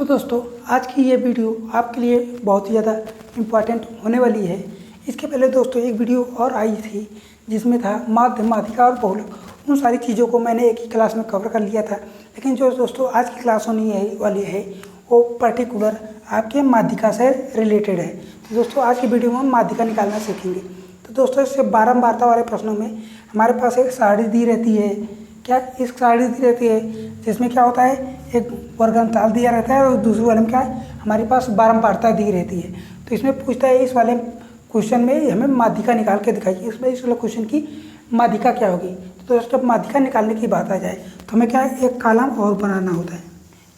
तो दोस्तों आज की ये वीडियो आपके लिए बहुत ही ज़्यादा इम्पॉर्टेंट होने वाली है। इसके पहले दोस्तों एक वीडियो और आई थी जिसमें था माध्य, माध्यिका और बहुलक। उन सारी चीज़ों को मैंने एक ही क्लास में कवर कर लिया था, लेकिन जो दोस्तों आज की क्लास होने वाली है वो पर्टिकुलर आपके माध्यिका से रिलेटेड है। तो दोस्तों आज की वीडियो में हम माध्यिका निकालना सीखेंगे। तो दोस्तों इससे बारंबारता वाले प्रश्नों में हमारे पास एक सारणी दी रहती है। क्या इस सारणी दी रहती है जिसमें क्या होता है, एक वर्गांताल दिया रहता है और दूसरे वाले में क्या है, हमारे पास बारंबारता दी रहती है। तो इसमें पूछता है इस वाले क्वेश्चन में हमें माध्यिका निकाल के दिखाइए, इसमें इस वाले क्वेश्चन की माध्यिका क्या होगी। तो दोस्तों जब माध्यिका निकालने की बात आ जाए तो हमें क्या है, एक कॉलम और बनाना होता है।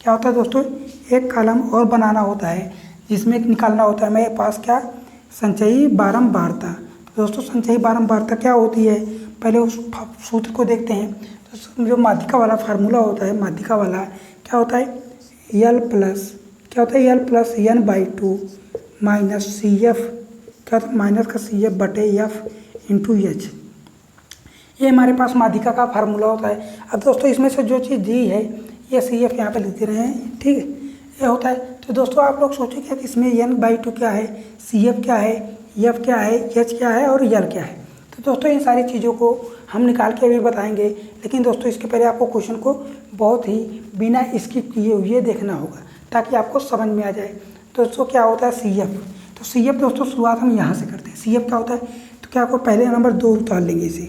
क्या होता है दोस्तों, एक कॉलम और बनाना होता है जिसमें निकालना होता है मेरे पास क्या, संचयी बारंबारता। तो दोस्तों संचयी बारंबारता क्या होती है, पहले उस सूत्र को देखते हैं। तो जो माध्यिका वाला फार्मूला होता है, माध्यिका वाला क्या होता है, यल प्लस क्या होता है, L plus n/2 minus C F, क्या होता है माइनस का सी एफ बटे एफ इंटू एच। ये हमारे पास माध्यिका का फार्मूला होता है। अब दोस्तों इसमें से जो चीज़ दी है ये सी एफ यहाँ पर लिख दे रहे हैं, ठीक है, ये होता है। तो दोस्तों आप लोग सोचेंगे कि इसमें n/2 क्या है, सी एफ क्या है, एफ क्या है, एच क्या है और यल क्या है। तो दोस्तों इन सारी चीज़ों को हम निकाल के अभी बताएंगे, लेकिन दोस्तों इसके पहले आपको क्वेश्चन को बहुत ही बिना स्किप किए हुए देखना होगा ताकि आपको समझ में आ जाए। दोस्तों क्या होता है सी एफ, तो सी एफ दोस्तों शुरुआत हम यहाँ से करते हैं। सी एफ क्या होता है, तो क्या आपको पहले नंबर 2 उतार लेंगे इसे।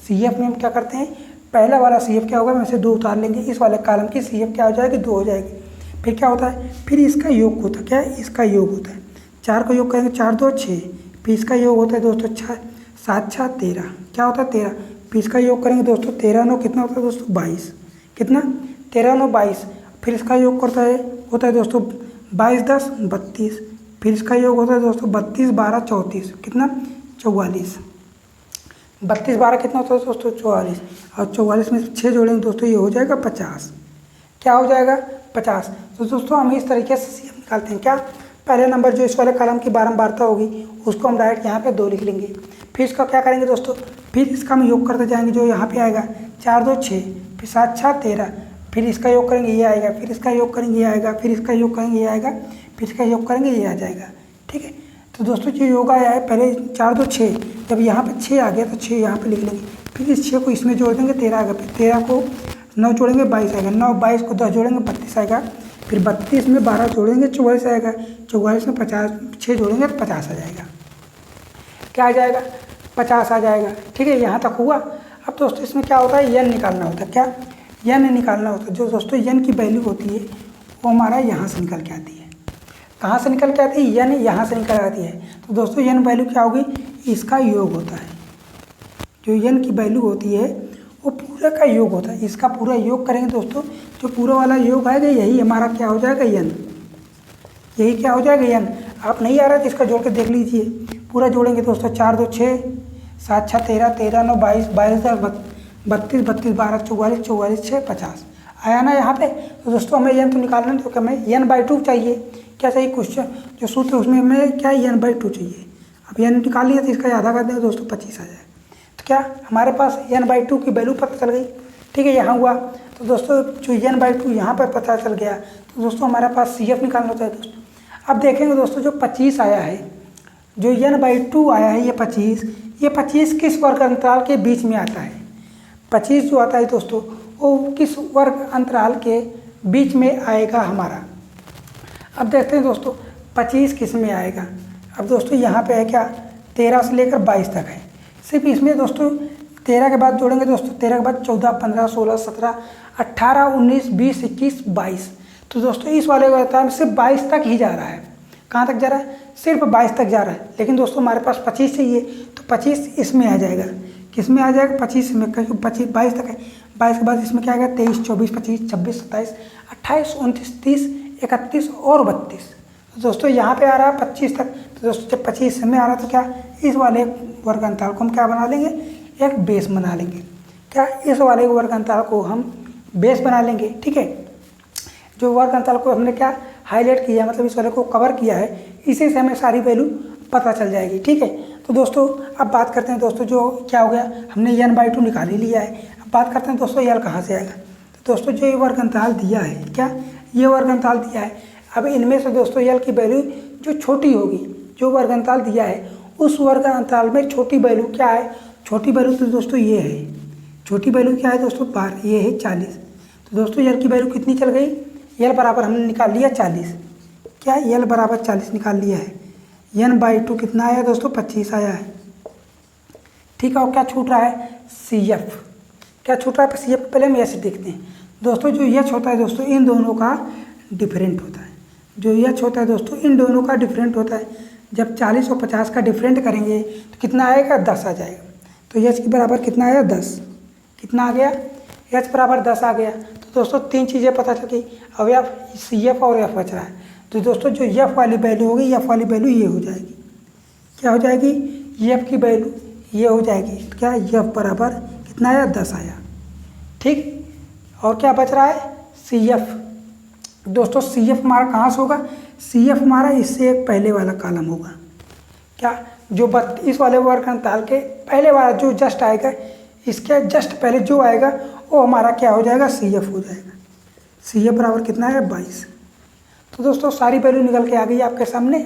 सी एफ में हम क्या करते हैं, पहला वाला सी एफ क्या होगा, वैसे 2 उतार लेंगे, इस वाले कॉलम की सी एफ क्या हो जाएगी, 2 हो जाएगी। फिर क्या होता है, फिर इसका योग होता है, क्या है, इसका योग होता है, 4 का योग करेंगे, 4 2 6, फिर इसका योग होता है दोस्तों 7 6 13, क्या होता है 13, फिर इसका योग करेंगे दोस्तों 13 9 कितना होता है दोस्तों 22, कितना 13 9 22, फिर इसका योग करता है होता है दोस्तों 22 10 32, फिर इसका योग होता है दोस्तों 32 12 34, कितना 44, 32 12 कितना होता है दोस्तों 44, और 44 में 6 जोड़ेंगे दोस्तों ये हो जाएगा 50, क्या हो जाएगा 50। तो दोस्तों हम इस तरीके से सी एफ निकालते हैं। क्या, पहले नंबर जो इस वाले कॉलम की बारंबारता होगी उसको हम डायरेक्ट यहाँ पे 2 लिख लेंगे। फिर इसका क्या करेंगे दोस्तों, फिर इसका हम योग करते जाएंगे, जो यहाँ पे आएगा 4 2 6, फिर 7 6 13, फिर इसका योग करेंगे ये आएगा, फिर इसका योग करेंगे ये आएगा, फिर इसका योग करेंगे ये आएगा, फिर इसका योग करेंगे ये आ जाएगा, ठीक है। तो दोस्तों जो योग आया है पहले 4 2 6, जब यहाँ पे 6 आ गया तो 6 यहाँ पे लिख लेंगे, फिर इस 6 को इसमें जोड़ देंगे 13 आएगा, फिर 13 को 9 जोड़ेंगे 22 आएगा, 9 22 को 10 जोड़ेंगे 32 आएगा, फिर 32 में 12 जोड़ेंगे 44 आएगा, 44 में 50 6 जोड़ेंगे तो 50 आ जाएगा, क्या आ जाएगा 50 आ जाएगा, ठीक है। यहाँ तक हुआ। अब दोस्तों इसमें क्या होता है, n निकालना होता है, क्या n निकालना होता है। जो दोस्तों n की वैल्यू होती है वो हमारा यहाँ से निकल के आती है। कहाँ से निकल के आती है, n यहाँ से निकल आती है। तो दोस्तों n वैल्यू क्या होगी, इसका योग होता है। जो n की वैल्यू होती है वो पूरे का योग होता है, इसका पूरा योग करेंगे दोस्तों, जो पूरा वाला योग आएगा यही हमारा क्या हो जाएगा n, यही क्या हो जाएगा n। आप नहीं आ रहा है तो इसका जोड़ के देख लीजिए, पूरा जोड़ेंगे दोस्तों 4 2 6, 7 6 13, 13 9 22, 22 32 32 12 44 44 6 50 आया ना यहाँ पे। तो दोस्तों हमें n तो निकालना है, तो हमें n/2 चाहिए। क्या चाहिए, क्वेश्चन जो सूत्र उसमें हमें क्या है n/2 चाहिए। अब n निकाल लिया तो इसका आधा कर देंगे दोस्तों 25 आ जाएगा। तो क्या हमारे पास n/2 की वैल्यू पता चल गई, ठीक है, यहाँ हुआ। तो दोस्तों जो n/2 यहाँ पर पता चल गया, तो दोस्तों हमारे पास सी एफ निकालना होता है दोस्तों। अब देखेंगे दोस्तों जो 25 आया है, जो n/2 आया है, ये 25 किस वर्ग अंतराल के बीच में आता है। 25 जो आता है दोस्तों वो किस वर्ग अंतराल के बीच में आएगा हमारा। अब देखते हैं दोस्तों 25 किस में आएगा। अब दोस्तों यहाँ पे है क्या, 13 से लेकर 22 तक है। सिर्फ इसमें दोस्तों 13 के बाद जोड़ेंगे दोस्तों, 13 के बाद 14 15 16 17 18 19 20 21 22। तो दोस्तों इस वाले का सिर्फ 22 तक ही जा रहा है। कहाँ तक जा रहा है, सिर्फ 22 तक जा रहा है। लेकिन दोस्तों हमारे पास 25 चाहिए, तो 25 इसमें आ जाएगा। किस में आ जाएगा, 25 में, क्योंकि 25 22 तक है। 22 के बाद इसमें क्या आएगा, 23 24 25 26 27 28 29 30 31 और 32। तो दोस्तों यहाँ पे आ रहा है 25 तक। तो दोस्तों जब 25 में आ रहा है तो क्या, इस वाले वर्ग अंतराल को हम क्या बना लेंगे, एक बेस बना लेंगे। क्या, इस वाले वर्ग अंतराल को हम बेस बना लेंगे, ठीक है। जो वर्ग अंतराल को हमने क्या हाईलाइट किया, मतलब इस वाले को कवर किया है, इसी से हमें सारी वैल्यू पता चल जाएगी, ठीक है। तो दोस्तों अब बात करते हैं दोस्तों, जो क्या हो गया, हमने n/2 निकाल ही लिया है। अब बात करते हैं दोस्तों यल कहाँ से आएगा। तो दोस्तों जो ये वर्ग अंतराल दिया है, क्या ये वर्ग अंतराल दिया है। अब इनमें से दोस्तों यल की वैल्यू जो छोटी होगी, जो वर्ग अंतराल दिया है उस वर्ग अंतराल में छोटी वैल्यू क्या है, छोटी वैल्यू तो दोस्तों ये है, छोटी वैल्यू क्या है दोस्तों 12, ये है 40। तो दोस्तों यल की वैल्यू कितनी चल गई, यल बराबर हमने निकाल लिया 40, क्या यल बराबर 40 निकाल लिया है। n/2 कितना आया दोस्तों 25 आया है। ठीक है, और क्या छूट रहा है CF, क्या छूट रहा है CF, पहले हम ऐसे देखते हैं दोस्तों। जो यच होता है दोस्तों इन दोनों का डिफरेंट होता है, जो यच होता है दोस्तों इन दोनों का डिफरेंट होता है। जब 40 और 50 का डिफरेंट करेंगे तो कितना आएगा 10 आ जाएगा। तो यच के बराबर कितना आया 10, कितना आ गया यच बराबर 10 आ गया। तो दोस्तों तीन चीज़ें पता चल गई। अब एफ CF और एफ बच रहा है। तो दोस्तों जो एफ वाली वैल्यू होगी, एफ वाली वैल्यू ये हो जाएगी, क्या हो जाएगी, एफ की वैल्यू ये हो जाएगी, क्या एफ बराबर कितना आया 10 आया। ठीक, और क्या बच रहा है CF। दोस्तों CF हमारा कहाँ से होगा, CF हमारा इससे एक पहले वाला कॉलम होगा, क्या जो 32 वाले वर्ग अंतराल के पहले वाला जो जस्ट आएगा, इसके जस्ट पहले जो आएगा वो हमारा क्या हो जाएगा CF हो जाएगा। CF बराबर कितना है 22। तो दोस्तों सारी वैल्यू निकल के आ गई आपके सामने,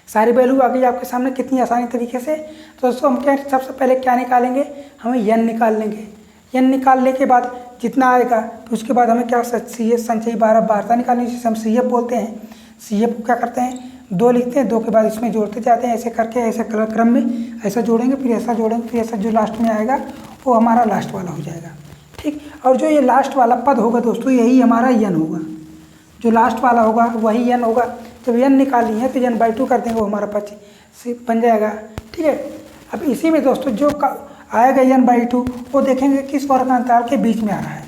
सारी वैल्यू आ गई आपके सामने कितनी आसानी तरीके से। तो दोस्तों हम क्या सबसे पहले क्या निकालेंगे, हमें n निकाल लेंगे। n निकालने के बाद जितना आएगा तो उसके बाद हमें क्या संचयी बारता निकालनी, जिसे हम CF बोलते हैं। CF को क्या करते हैं 2 लिखते हैं, 2 के बाद इसमें जोड़ते जाते हैं, ऐसे करके ऐसे क्रम में ऐसा जोड़ेंगे, फिर ऐसा जोड़ेंगे, फिर ऐसा जो लास्ट में आएगा वो हमारा लास्ट वाला हो जाएगा। ठीक, और जो ये लास्ट वाला पद होगा दोस्तों यही हमारा n होगा, जो लास्ट वाला होगा वही n होगा। जब n निकाली है तो n/2 कर देंगे, वो हमारा 25 बन जाएगा। ठीक है, अब इसी में दोस्तों जो आएगा n/2 वो देखेंगे किस वर्ग अंतराल के बीच में आ रहा है।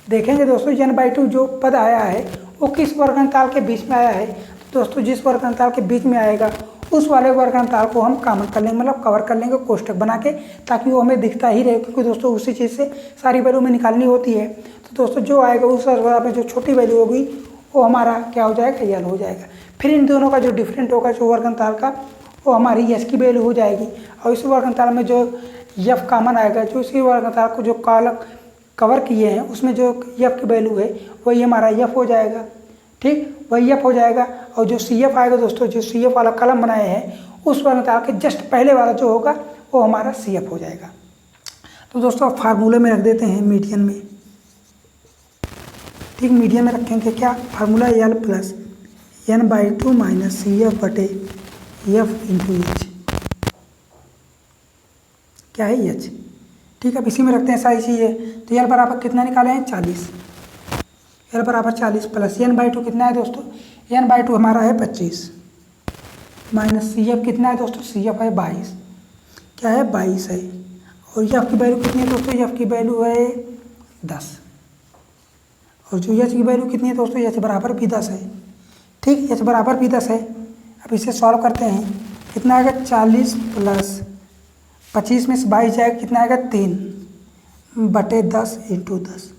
देखेंगे दोस्तों n/2 जो पद आया है वो किस वर्ग अंतराल के बीच में आया है। तो दोस्तों जिस वर्ग अंतराल के बीच में आएगा उस वाले वर्ग अंतराल को हम कॉमन कर लेंगे, मतलब कवर कर लेंगे कोष्टक बना के, ताकि वो हमें दिखता ही रहे, क्योंकि दोस्तों उसी चीज़ से सारी वैल्यू में निकालनी होती है। तो दोस्तों जो आएगा उस वर्ग में जो छोटी वैल्यू होगी वो हमारा क्या हो जाएगा यल हो जाएगा। फिर इन दोनों का जो डिफरेंट होगा जो वर्ग अंतराल का वो हमारी यस की वैल्यू हो जाएगी। और इस वर्ग अंतराल में जो यफ कॉमन आएगा, जो इसी वर्ग अंतराल को जो कॉलम कवर किए हैं उसमें जो यफ की वैल्यू है वही हमारा यफ हो जाएगा। ठीक, वही यफ हो जाएगा। और जो CF आएगा दोस्तों, जो CF वाला कॉलम बनाए हैं उस वर्ग अंतराल के जस्ट पहले वाला जो होगा वो हमारा CF हो जाएगा। तो दोस्तों अब फार्मूले में रख देते हैं मीडियन में। ठीक, मीडियन में रखेंगे क्या formula L plus n/2 minus CF बटे F इंटू H, क्या है H। ठीक है, अब इसी में रखते हैं सारी चीज़ें। तो L बराबर कितना निकाले हैं 40, L बराबर 40 प्लस n/2 कितना है दोस्तों, n/2 हमारा है 25 माइनस CF कितना है दोस्तों, CF है 22, क्या है 22 है। और F की वैल्यू कितनी है दोस्तों, F की वैल्यू है 10। और जो H की वैल्यू कितनी है दोस्तों, H बराबर भी 10 है। ठीक, H बराबर भी 10 है। अब इसे सॉल्व करते हैं, कितना आएगा 40 प्लस 25 में से 22 जाएगा, कितना आएगा 3 बटे 10 इंटू 10।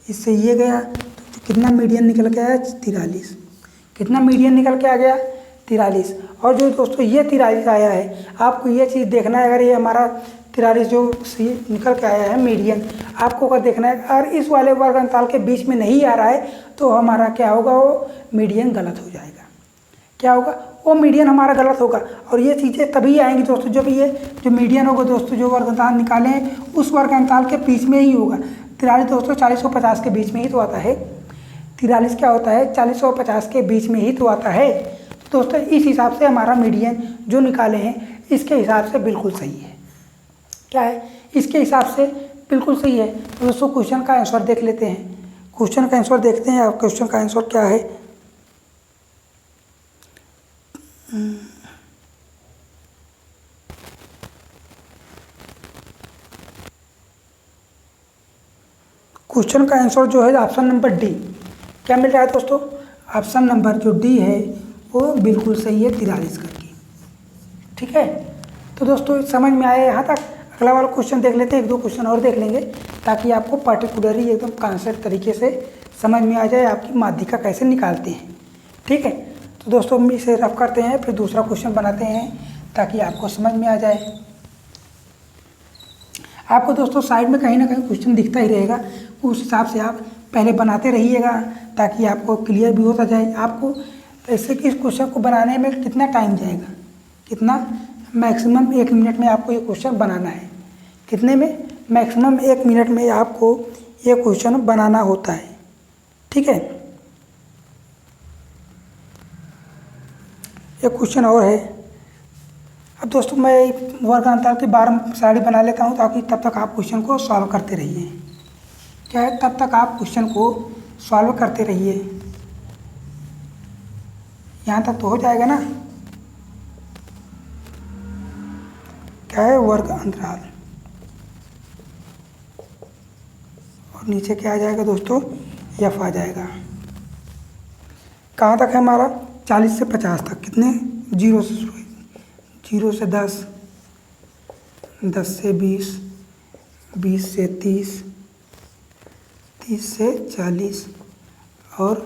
इससे ये गया तो कितना मीडियन निकल के आया 43, कितना मीडियन निकल के आ गया 43। और जो दोस्तों ये 43 आया है, आपको ये चीज़ देखना है, अगर ये हमारा 43 जो निकल के आया है मीडियन, आपको अगर देखना है और इस वाले वर्ग अंतराल के बीच में नहीं आ रहा है तो हमारा क्या होगा, वो मीडियन गलत हो जाएगा। क्या होगा, वो मीडियन हमारा गलत होगा। और ये चीज़ें तभी आएंगी दोस्तों जब ये जो मीडियन होगा दोस्तों, जो वर्ग अंतराल निकाले हैं उस वर्ग अंतराल के बीच में ही होगा। 43 दोस्तों 40 और 50 के बीच में ही तो आता है। 43 क्या होता है 40 और 50 के बीच में ही तो आता है। तो दोस्तों इस हिसाब से हमारा मीडियन जो निकाले हैं इसके हिसाब से बिल्कुल सही है। क्या है, इसके हिसाब से बिल्कुल सही है। तो दोस्तों क्वेश्चन का आंसर देख लेते हैं। क्वेश्चन का आंसर देखते हैं। आप क्वेश्चन का आंसर क्या है, क्वेश्चन का आंसर जो है ऑप्शन नंबर डी। क्या मिल रहा है दोस्तों, ऑप्शन नंबर जो डी है वो बिल्कुल सही है 43 करके। ठीक है, तो दोस्तों समझ में आया यहाँ तक। अगला वाला क्वेश्चन देख लेते हैं, 1-2 क्वेश्चन और देख लेंगे ताकि आपको पर्टिकुलरली एकदम कॉन्सेप्ट तरीके से समझ में आ जाए आपकी माध्यिका कैसे निकालते हैं। ठीक है, तो दोस्तों हम इसे रफ करते हैं, फिर दूसरा क्वेश्चन बनाते हैं ताकि आपको समझ में आ जाए। आपको दोस्तों साइड में कहीं ना कहीं क्वेश्चन दिखता ही रहेगा, उस हिसाब से आप पहले बनाते रहिएगा ताकि आपको क्लियर भी होता जाए आपको ऐसे कि इस क्वेश्चन को बनाने में कितना टाइम जाएगा, कितना मैक्सिमम 1 मिनट में आपको ये क्वेश्चन बनाना है। कितने में? मैक्सिमम 1 मिनट में आपको ये क्वेश्चन बनाना होता है। ठीक है, एक क्वेश्चन और है। अब दोस्तों मैं वर्गांतर की 12 साड़ी बना लेता हूँ ताकि तब तक आप क्वेश्चन को सॉल्व करते रहिए। क्या है, तब तक आप क्वेश्चन को सॉल्व करते रहिए। यहाँ तक तो हो जाएगा ना। क्या है, वर्ग अंतराल, और नीचे क्या आ जाएगा दोस्तों, एफ आ जाएगा। कहाँ तक है हमारा? 40 से 50 तक। कितने? 0 से शुरू, 0 से 10, 10 से 20, 20 से 30, 30 से 40 और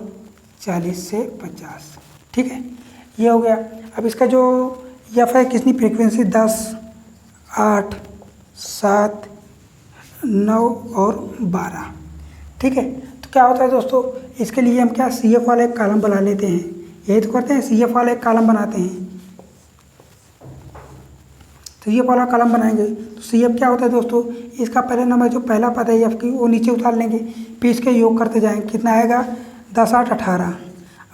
40 से 50। ठीक है, ये हो गया। अब इसका जो एफ है कितनी फ्रीक्वेंसी? 10, 8, 7, 9 और 12। ठीक है, तो क्या होता है दोस्तों, इसके लिए हम क्या सी एफ वाला एक कॉलम बना लेते हैं। यही तो करते हैं, सी एफ वाला एक कॉलम बनाते हैं। तो ये वाला कॉलम बनाएंगे तो सी एफ क्या होता है दोस्तों, इसका पहले नंबर जो पहला पद है एफ की वो नीचे उतार लेंगे, फिर इसके योग करते जाएंगे। कितना आएगा? 10, 8, 18,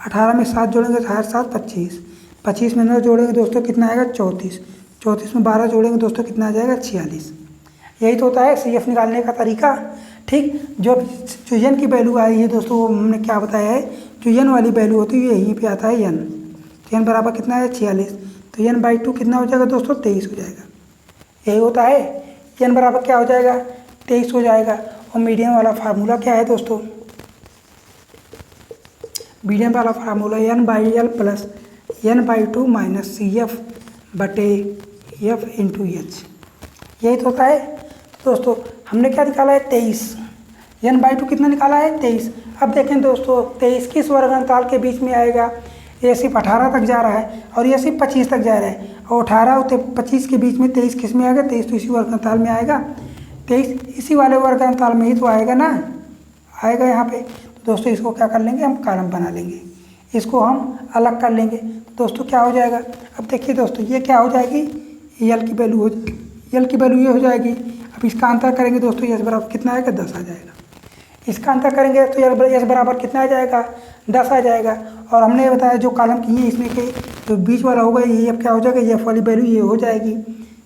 18 में 7 जोड़ेंगे तो 8, 7, 25, 25 में 9 जोड़ेंगे दोस्तों कितना आएगा? 34, 34 में 12 जोड़ेंगे दोस्तों कितना आ जाएगा? 46। यही तो होता है सी एफ निकालने का तरीका। ठीक, जो एन की वैल्यू आई है दोस्तों वो हमने क्या बताया है, जो एन वाली वैल्यू होती है यहीं पे आता है एन। तो एन बराबर कितना है? 46। तो n/2 कितना हो जाएगा दोस्तों? 23 हो जाएगा। यही होता है, n बराबर क्या हो जाएगा? 23 हो जाएगा। और मीडियन वाला फार्मूला क्या है दोस्तों? मीडियन वाला formula n/l plus n/2 minus CF बटे F इंटू H। यही तो होता है दोस्तों। हमने क्या निकाला है? 23। n/2 कितना निकाला है? 23। अब देखें दोस्तों 23 किस वर्गांताल के बीच में आएगा? ये सिर्फ 18 तक जा रहा है और ये सिर्फ 25 तक जा रहा है, और 18 और 25 के बीच में 23 किस में आएगा? 23 तो इसी वर्गांताल में आएगा। 23 इसी वाले वर्गांताल में ही तो आएगा ना, आएगा यहाँ पे। तो दोस्तों इसको क्या कर लेंगे, हम कॉलम बना लेंगे, इसको हम अलग कर लेंगे। तो दोस्तों क्या हो जाएगा? अब देखिए दोस्तों ये क्या हो जाएगी, यल की वैल्यू यल की वैल्यू ये हो जाएगी। अब इसका अंतर करेंगे दोस्तों, यस बराबर कितना आएगा? 10 आ जाएगा। इसका अंतर करेंगे तो यस बराबर कितना आ जाएगा? 10 आ जाएगा। और हमने बताया जो कॉलम किए इसमें के जो बीच वाला होगा ये एफ क्या हो जाएगा? एफ वाली वैल्यू ये हो जाएगी।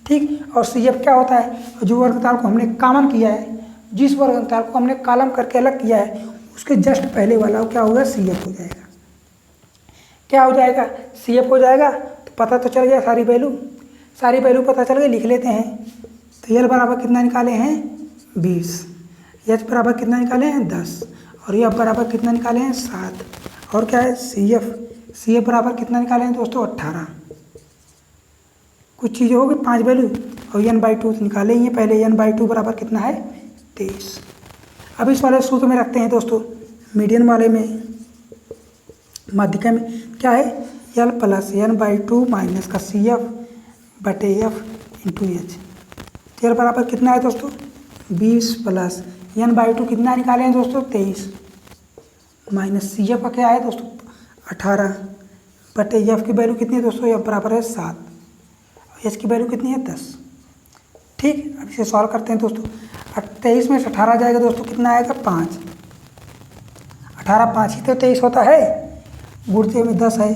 ठीक, और सी एफ क्या होता है? जो वर्गताल को हमने कॉमन किया है, जिस वर्गताल को हमने कॉलम करके अलग किया है उसके जस्ट पहले वाला क्या होगा? सी एफ हो जाएगा। क्या हो जाएगा? सी एफ हो जाएगा। तो पता तो चल गया, सारी वैल्यू पता चल गई। लिख लेते हैं। तो यल बराबर कितना निकाले हैं? 20। एच बराबर कितना निकाले हैं? 10। और एफ बराबर कितना निकाले हैं? 7। और क्या है? सी एफ बराबर कितना निकाले हैं दोस्तों? 18। कुछ चीज़ें होगी 5 वैल्यू, और n/2 निकाले ही हैं पहले। n/2 बराबर कितना है? 23। अब इस वाले सूत्र में रखते हैं दोस्तों, मीडियन वाले में, माध्यिका में क्या है? यल प्लस n/2 माइनस का CF बटे F इंटू H। यल बराबर कितना है दोस्तों? 20 प्लस n/2 कितना निकाले हैं दोस्तों? 23 माइनस CF का क्या है दोस्तों? 18 बटे F की वैल्यू कितनी है दोस्तों? F बराबर है 7 और H की वैल्यू कितनी है? 10। ठीक, अब इसे सॉल्व करते हैं दोस्तों। 23 में से 18 जाएगा दोस्तों, कितना आएगा? 5। 18 5 ही तो 23 होता है, गुणते में 10 है,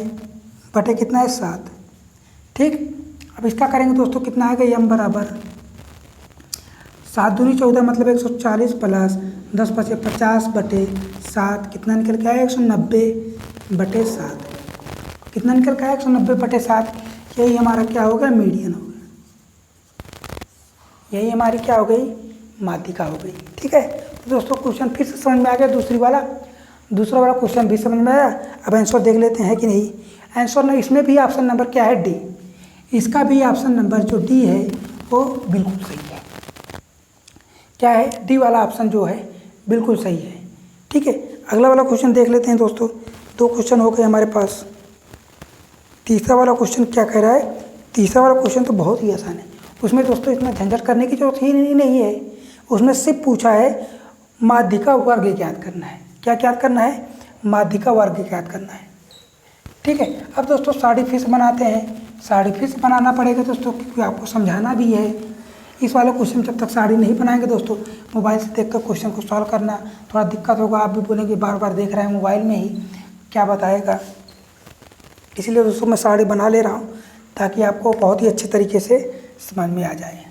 बटे कितना है? 7। ठीक, अब इसका करेंगे दोस्तों, कितना आएगा? m बराबर 7 दूनी 14 मतलब 140 प्लस 10 बचे 50 बटे 7 कितना निकल के आया? 190 बटे 7। कितना निकल के आया? 190 बटे 7। यही हमारा क्या हो गया? मीडियन हो गया। यही हमारी क्या हो गई? माध्यिका हो गई। ठीक है, तो दोस्तों क्वेश्चन फिर से समझ में आ गया। दूसरा वाला क्वेश्चन भी समझ में आया। अब आंसर देख लेते हैं कि नहीं। आंसर में इसमें भी ऑप्शन नंबर क्या है? डी। इसका भी ऑप्शन नंबर जो डी है वो बिल्कुल सही है। क्या है? डी वाला ऑप्शन जो है बिल्कुल सही है। ठीक है, अगला वाला क्वेश्चन देख लेते हैं दोस्तों। 2 क्वेश्चन हो गए हमारे पास। तीसरा वाला क्वेश्चन क्या कह रहा है? तीसरा वाला क्वेश्चन तो बहुत ही आसान है, उसमें दोस्तों इतना झंझट करने की जरूरत ही नहीं है। उसमें सिर्फ पूछा है माध्यिका वर्ग ज्ञात करना है। क्या ज्ञात करना है? माध्यिका वर्ग ज्ञात करना है। ठीक है, अब दोस्तों साड़ी फिश बनाते हैं। साड़ी फिश बनाना पड़ेगा दोस्तों, क्योंकि आपको समझाना भी है। इस वाले क्वेश्चन जब तक साड़ी नहीं बनाएंगे दोस्तों, मोबाइल से देखकर क्वेश्चन को सॉल्व करना थोड़ा दिक्कत होगा। आप भी बोलेंगे बार बार देख रहे हैं मोबाइल में ही, क्या बताएगा। इसलिए दोस्तों मैं साड़ी बना ले रहा हूँ ताकि आपको बहुत ही अच्छे तरीके से समझ में आ जाए।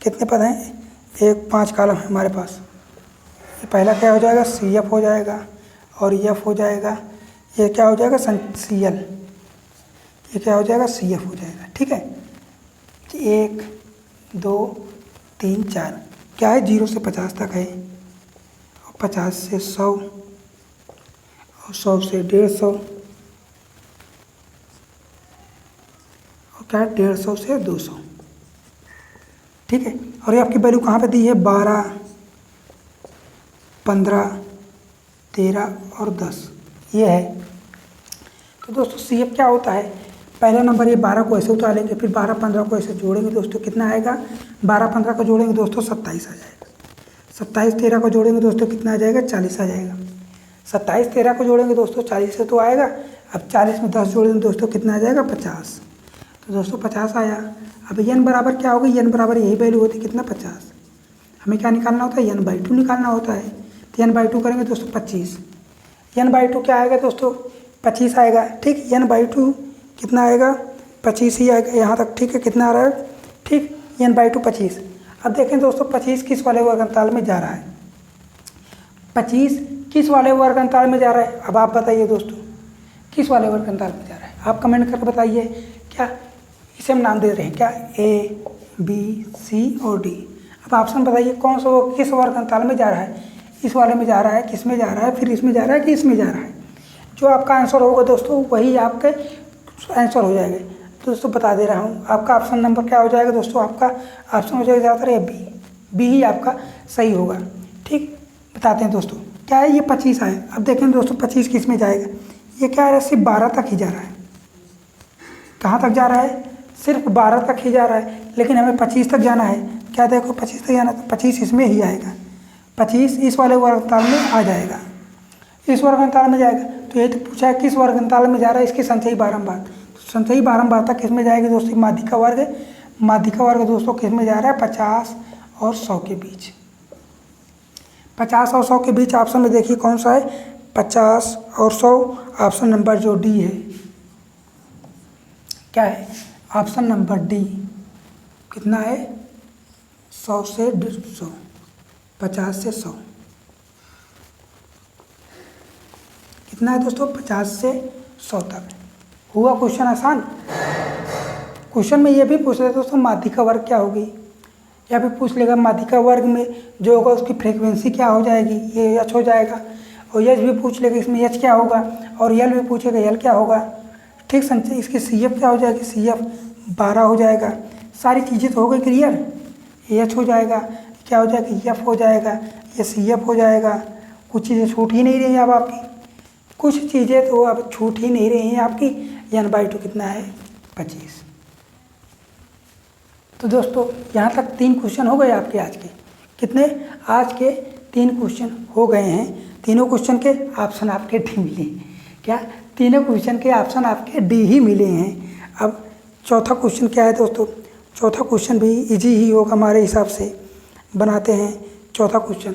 कितने पद हैं? 1 5 कॉलम है हमारे पास। ये पहला क्या हो जाएगा? CF हो जाएगा और EF हो जाएगा। ये क्या हो जाएगा? CL। ये क्या हो जाएगा? CF हो जाएगा। ठीक है, 1 2 3 4 क्या है? 0 से 50 तक है, और 50 से 100, और 100 से 150, और क्या है? 150 से 200। ठीक है, और ये आपकी वैल्यू कहाँ पे दी है? 12 15 13 और 10 ये है। तो दोस्तों CF क्या होता है? पहला नंबर ये 12 को ऐसे उतार लेंगे, फिर 12 15 को ऐसे जोड़ेंगे दोस्तों, कितना आएगा? 12 15 को जोड़ेंगे दोस्तों 27 आ जाएगा। 27 13 को जोड़ेंगे दोस्तों कितना आ जाएगा? 40 आ जाएगा। 27 13 को जोड़ेंगे दोस्तों 40 से तो आएगा। अब 40 में 10 जोड़ेंगे दोस्तों कितना आ जाएगा? 50। तो दोस्तों 50 आया। अब n बराबर क्या होगा? n बराबर यही वैल्यू होती है कितना? 50। हमें क्या निकालना होता है? n/2 निकालना होता है। तो n/2 करेंगे दोस्तों 25। n/2 क्या आएगा दोस्तों? 25 आएगा। ठीक, n/2 कितना आएगा? 25 ही आएगा यहाँ तक। ठीक है, कितना आ रहा है? ठीक, n/2 25। अब देखें दोस्तों 25 किस वाले वर्गनताल में जा रहा है? 25 किस वाले वर्गनताल में जा रहा है? अब आप बताइए दोस्तों, किस वाले वर्गनताल में जा रहा है? आप कमेंट करके बताइए। क्या इसे हम नाम दे रहे हैं क्या? A B C और D। अब ऑप्शन बताइए कौन सा किस वर्गनताल में जा रहा है? इस वाले में जा रहा है, किस में जा रहा है, फिर इसमें जा रहा है कि इसमें जा रहा है? जो आपका आंसर होगा दोस्तों वही आपके आंसर हो जाएगा। दोस्तों बता दे रहा हूँ, आपका ऑप्शन नंबर क्या हो जाएगा दोस्तों? आपका ऑप्शन हो जाएगा ज़्यादातर बी ही आपका सही होगा। ठीक, बताते हैं दोस्तों क्या है। ये 25 आए। अब देखें दोस्तों 25 किस में जाएगा? ये क्या है? सिर्फ 12 तक ही जा रहा है। कहाँ तक जा रहा है? सिर्फ 12 तक ही जा रहा है, लेकिन हमें 25 तक जाना है। क्या देखो 25 तक जाना है, तो 25 इसमें ही आएगा। 25 इस वाले वर्गनताल में आ जाएगा, इस वर्गनताल में जाएगा। तो ये तो पूछा है किस वर्गनताल में जा रहा है? इसकी संचयी बारंबार। संचयी बारंबार तक किस में जाएगी दोस्तों? माध्यिका वर्ग। माध्यिका वर्ग दोस्तों किस में जा रहा है? 50 और 100 के बीच। 50 और 100 के बीच ऑप्शन में देखिए कौन सा है? 50 और 100। ऑप्शन नंबर जो D है, क्या है? ऑप्शन नंबर D कितना है? 100 से 150, 50 से 100 कितना है दोस्तों? 50 से 100 तक। हुआ क्वेश्चन आसान। क्वेश्चन में ये भी पूछ रहे दोस्तों माध्यिका वर्ग क्या होगी, या फिर पूछ लेगा माध्यिका वर्ग में जो होगा उसकी फ्रीक्वेंसी क्या हो जाएगी? ये H हो जाएगा। और H भी पूछ लेगा इसमें H क्या होगा, और L भी पूछेगा L क्या होगा। ठीक, संचय इसकी CF क्या हो जाएगी? CF 12 हो जाएगा। सारी चीज़ें तो हो गई क्लियर। H हो जाएगा, क्या हो जाएगा? F हो जाएगा, ये CF हो जाएगा। कुछ चीज़ें छूट ही नहीं रही हैं अब आपकी, कुछ चीज़ें तो अब छूट ही नहीं रही हैं आपकी। n/2 कितना है? 25। तो दोस्तों यहाँ तक 3 क्वेश्चन हो गए आपके आज के। कितने? आज के 3 क्वेश्चन हो गए हैं। तीनों क्वेश्चन के ऑप्शन आपके D मिले। क्या? तीनों क्वेश्चन के ऑप्शन आपके D ही मिले हैं। अब चौथा क्वेश्चन क्या है दोस्तों? चौथा क्वेश्चन भी इजी ही होगा हमारे हिसाब से। बनाते हैं चौथा क्वेश्चन।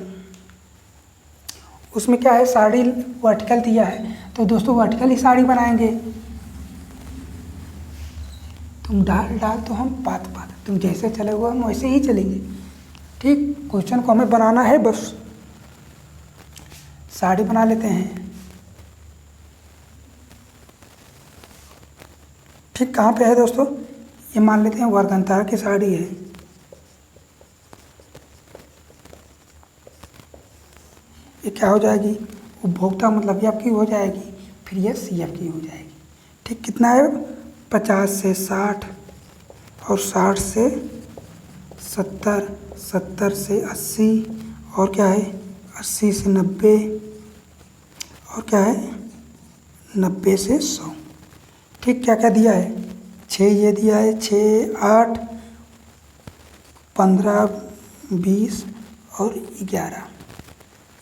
उसमें क्या है? साड़ी वर्टिकल दिया है, तो दोस्तों वर्टिकल ही साड़ी बनाएंगे। तुम डाल तो हम पात, तुम जैसे चले हुए हम वैसे ही चलेंगे। ठीक, क्वेश्चन को हमें बनाना है, बस साड़ी बना लेते हैं। ठीक, कहाँ पे है दोस्तों? ये मान लेते हैं वर्गनताल की साड़ी है। ये क्या हो जाएगी? उपभोक्ता मतलब ये आपकी हो जाएगी, फिर ये CF की हो जाएगी। ठीक, कितना है? 50 से 60, और 60 से 70, 70 से 80, और क्या है? 80 से 90, और क्या है? 90 से 100। ठीक, क्या क्या दिया है? 6 ये दिया है, 6 8 15 20 और 11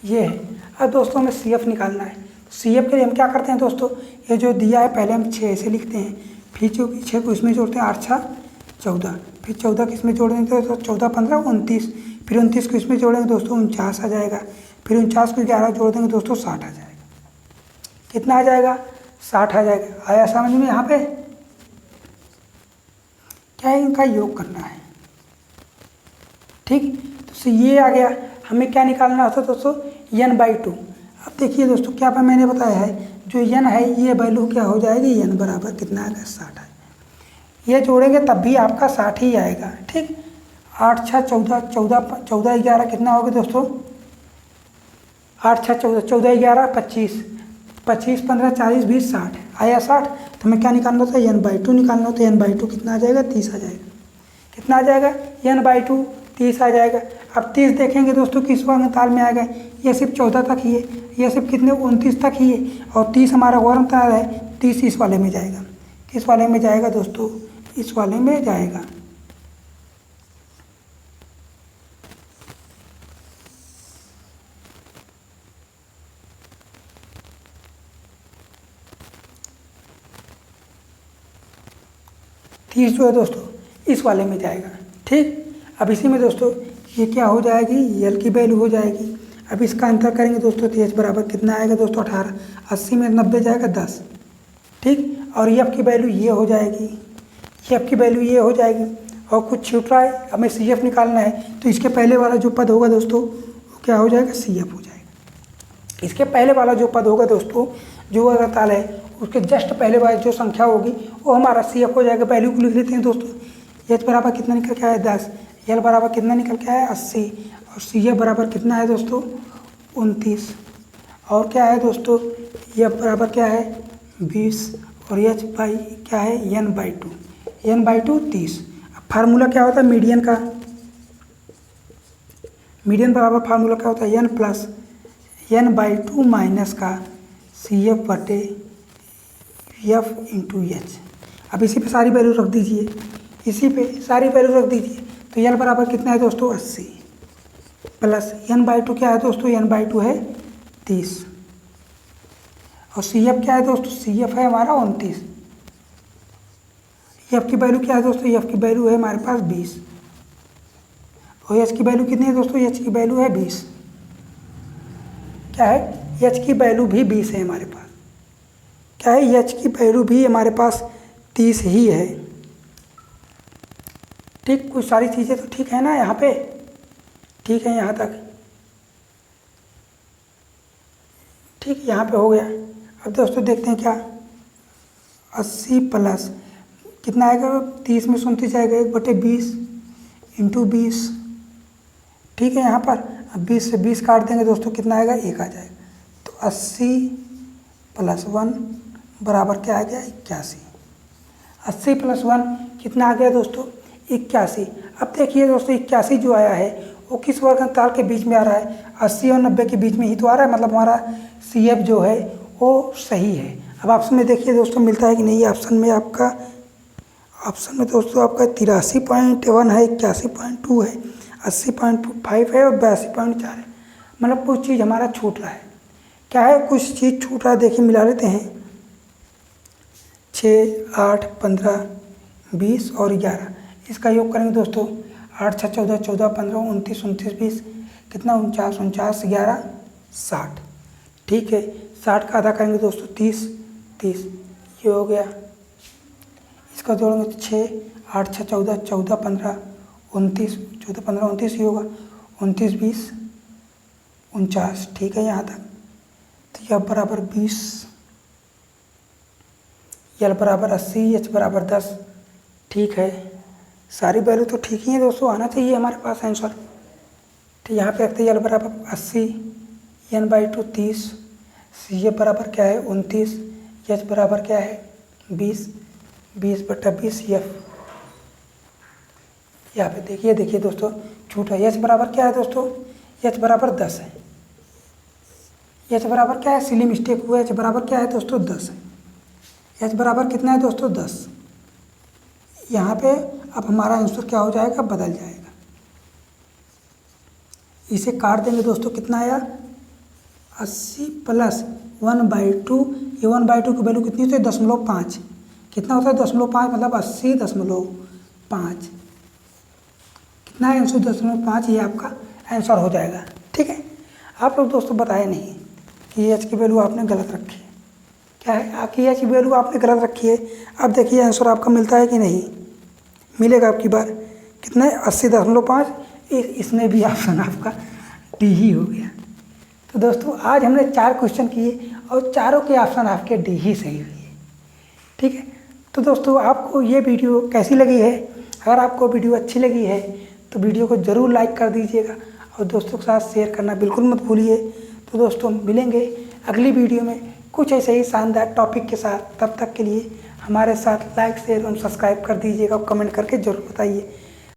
ये है। अब दोस्तों हमें CF निकालना है। CF के लिए हम क्या करते हैं दोस्तों, ये जो दिया है पहले हम 6 ऐसे लिखते हैं, फिर जो 6 को इसमें जोड़ते हैं, 8 6 14, फिर 14 को इसमें जोड़ेंगे तो 14 15 29, फिर 29 को इसमें जोड़ेंगे दोस्तों 49 आ जाएगा, फिर 49 को 11 जोड़ देंगे दोस्तों 60 आ जाएगा। कितना आ जाएगा, 60 आ जाएगा। आया समझ में? यहाँ पे क्या है, इनका योग करना है। ठीक, तो ये आ गया। हमें क्या निकालना होता है दोस्तों, n/2। अब देखिए दोस्तों क्या मैंने बताया है, जो n है ये वैल्यू क्या हो जाएगी, n बराबर कितना आएगा, 60 आएगा। ये जोड़ेंगे तब भी आपका 60 ही आएगा। ठीक, 8 6 14 14 14 11 कितना होगा दोस्तों, 8 6 14 14 11 25 25 15 40 20 60 आया 60। तो हमें क्या निकालना होता है, n/2 निकालना होता है। n/2 कितना आ जाएगा, 30 आ जाएगा। कितना आ जाएगा, n/2 30 आ जाएगा। अब 30 देखेंगे दोस्तों किस वर्णताल में आएगा, ये सिर्फ 14 तक ही है, ये सिर्फ कितने 29 तक ही है, और 30 हमारा वर्णताल है, 30 इस वाले में जाएगा। किस वाले में जाएगा दोस्तों, इस वाले में जाएगा। तीस जो है दोस्तों इस वाले में जाएगा। ठीक, अब इसी में दोस्तों ये क्या हो जाएगी, यल की वैल्यू हो जाएगी। अब इसका अंतर करेंगे दोस्तों तो एच बराबर कितना आएगा दोस्तों, 18। 80 में 90 जाएगा 10। ठीक, और एफ की वैल्यू ये हो जाएगी, एफ की वैल्यू ये हो जाएगी। और कुछ छूट रहा है, हमें CF निकालना है, तो इसके पहले वाला जो पद होगा दोस्तों वो क्या हो जाएगा, CF हो जाएगा। इसके पहले वाला जो पद होगा दोस्तों, जो वर्णताल है उसके जस्ट पहले वाली जो संख्या होगी वो हमारा CF हो जाएगा। वैल्यू को लिख लेते हैं दोस्तों, एच बराबर कितना निकल के आया 10, एल बराबर कितना निकल के आया 80, और CF बराबर कितना है दोस्तों 29, और क्या है दोस्तों एफ बराबर क्या है 20, और एच बाई क्या है n/2 30। अब फार्मूला क्या होता है मीडियन का, मीडियन बराबर फार्मूला क्या होता है, n प्लस n/2 माइनस का CF बटे F इंटू एच। अब इसी पे सारी वैल्यू रख दीजिए, इसी पे सारी वैल्यू रख दीजिए। तो एल बराबर कितना है दोस्तों 80, प्लस n/2 क्या है दोस्तों, n/2 है 30, और CF क्या है दोस्तों, CF है हमारा 29। एफ की वैल्यू क्या है दोस्तों, एफ की वैल्यू है हमारे पास 20, और एच की वैल्यू कितनी है दोस्तों, एच की वैल्यू है 20। क्या है, एच की वैल्यू भी 20 है हमारे पास। क्या है, एच की वैल्यू भी हमारे पास 30 ही है। ठीक, कुछ सारी चीज़ें तो ठीक है ना यहाँ पे, ठीक है यहाँ तक। ठीक, यहाँ पे हो गया। अब दोस्तों देखते हैं क्या, 80 प्लस कितना आएगा, 30 में 29 आएगा, 1/20 इंटू 20। ठीक है, यहाँ पर अब 20 से 20 काट देंगे दोस्तों, कितना आएगा 1 आ जाएगा। तो 80 + 1 बराबर क्या आ गया 81। 80 + 1 कितना आ गया दोस्तों 81। अब देखिए दोस्तों 81 जो आया है वो किस वर्णताल के बीच में आ रहा है, 80 और 90 के बीच में ही तो आ रहा है, मतलब हमारा CF जो है वो सही है। अब ऑप्शन में देखिए दोस्तों मिलता है कि नहीं, ऑप्शन में आपका, ऑप्शन में दोस्तों आपका 83.1 है, 81.2 है, 80.5 है और 82.4 है। मतलब कुछ चीज़ हमारा छूट रहा है। क्या है, कुछ चीज़ छूट रहा है, देखिए मिला लेते हैं। 6 8 15 20 और 11, इसका योग करेंगे दोस्तों, 8 6 14 14 15 29 29 20 कितना 49 49 11 60। ठीक है, 60 का आधा करेंगे दोस्तों 30 30, ये हो गया। इसका जोड़ेंगे तो 6 8 6 14 14 15 29 14 15 29 ही होगा, 29 20 49। ठीक है यहाँ तक। तो यह बराबर 20, यल बराबर 80, एच बराबर 10। ठीक है, सारी वैल्यू तो ठीक ही है दोस्तों, आना चाहिए हमारे पास आंसर। तो यहाँ पे रखते हैं यल बराबर 80, n/2 30, CF बराबर क्या है 29, एच बराबर क्या है 20, 20/20 F। यहाँ पे देखिए दोस्तों छूट है। एच बराबर क्या है दोस्तों, एच बराबर 10 है। एच बराबर क्या है, सिली मिस्टेक हुआ है, एच बराबर क्या है दोस्तों 10 है। एच बराबर कितना है दोस्तों 10। यहाँ पे अब हमारा आंसर क्या हो जाएगा, बदल जाएगा। इसे काट देंगे दोस्तों, कितना आया 80 प्लस 1/2। ये 1/2 की वैल्यू कितनी होती है 0.5। कितना होता है 0.5 मतलब 80.5। कितना है 80.5, ये आपका आंसर हो जाएगा। ठीक है, आप लोग दोस्तों बताए नहीं कि एच की वैल्यू आपने गलत रखी है। क्या है आपकी एच की वैल्यू आपने गलत रखी है। अब देखिए आंसर आपका मिलता है कि नहीं मिलेगा आपकी बार। कितना है 80.5। इसमें भी ऑप्शन आपका डी ही हो गया। तो दोस्तों आज हमने 4 क्वेश्चन किए और चारों के ऑप्शन आपके डी ही सही हुए। ठीक है, तो दोस्तों आपको ये वीडियो कैसी लगी है। अगर आपको वीडियो अच्छी लगी है तो वीडियो को ज़रूर लाइक कर दीजिएगा और दोस्तों के साथ शेयर करना बिल्कुल मत भूलिए। तो दोस्तों मिलेंगे अगली वीडियो में कुछ ऐसे ही शानदार टॉपिक के साथ। तब तक के लिए हमारे साथ लाइक शेयर और सब्सक्राइब कर दीजिएगा और कमेंट करके ज़रूर बताइए।